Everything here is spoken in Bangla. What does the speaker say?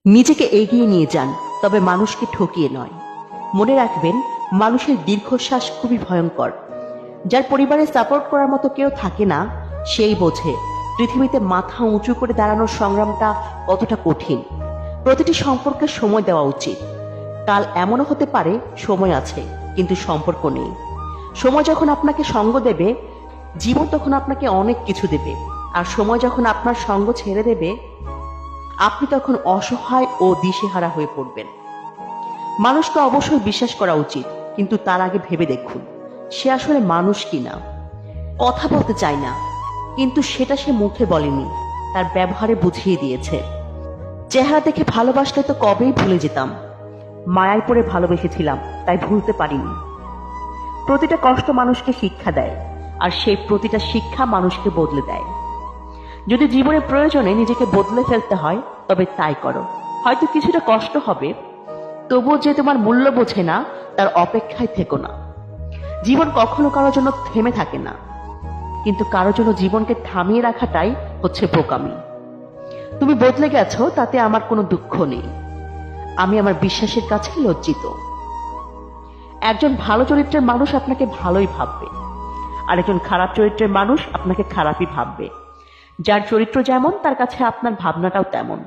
নিজেকে এগিয়ে নিয়ে যান, তবে মানুষকে ঠকিয়ে নয়। মনে রাখবেন, মানুষের দীর্ঘশ্বাস খুবই ভয়ঙ্কর। যার পরিবারে সাপোর্ট করার মতো কেউ থাকে না, সেই বোঝে পৃথিবীতে মাথা উঁচু করে দাঁড়ানোর সংগ্রামটা কতটা কঠিন। প্রতিটি সম্পর্কে সময় দেওয়া উচিত। কাল এমনও হতে পারে সময় আছে কিন্তু সম্পর্ক নেই। সময় যখন আপনাকে সঙ্গ দেবে, জীবন তখন আপনাকে অনেক কিছু দেবে। আর সময় যখন আপনার সঙ্গ ছেড়ে দেবে, আপনি তখন অসহায় ও দিশেহারা হয়ে পড়বেন। মানুষকে অবশ্যই বিশ্বাস করা উচিত, কিন্তু তার আগে ভেবে দেখুন সে আসলে মানুষ কিনা। কথা বলতে চায় না, কিন্তু সেটা সে মুখে বলেনি, তার ব্যবহারে বুঝিয়ে দিয়েছে। চেহারা দেখে ভালোবাসলে তো কবেই ভুলে যেতাম। মায়ায় পড়ে ভালোবেসেছিলাম, তাই ভুলতে পারিনি। প্রতিটা কষ্ট মানুষকে শিক্ষা দেয়, আর সেই প্রতিটা শিক্ষা মানুষকে বদলে দেয়। যদি জীবনের প্রয়োজনে নিজেকে বদলে ফেলতে হয়, তবে তাই করো। হয়তো কিছুটা কষ্ট হবে, তবুও যে তোমার মূল্য বোঝে না তার অপেক্ষায় থেকো না। জীবন কখনো কারোর জন্য থেমে থাকে না, কিন্তু কারোর জন্য জীবনকে থামিয়ে রাখাটাই হচ্ছে বোকামি। তুমি বদলে গেছো, তাতে আমার কোনো দুঃখ নেই। আমি আমার বিশ্বাসের কাছে লজ্জিত। একজন ভালো চরিত্রের মানুষ আপনাকে ভালোই ভাববে, আর একজন খারাপ চরিত্রের মানুষ আপনাকে খারাপই ভাববে। যার চরিত্র যেমন, তার কাছে আপনার ভাবনাটাও তেমন।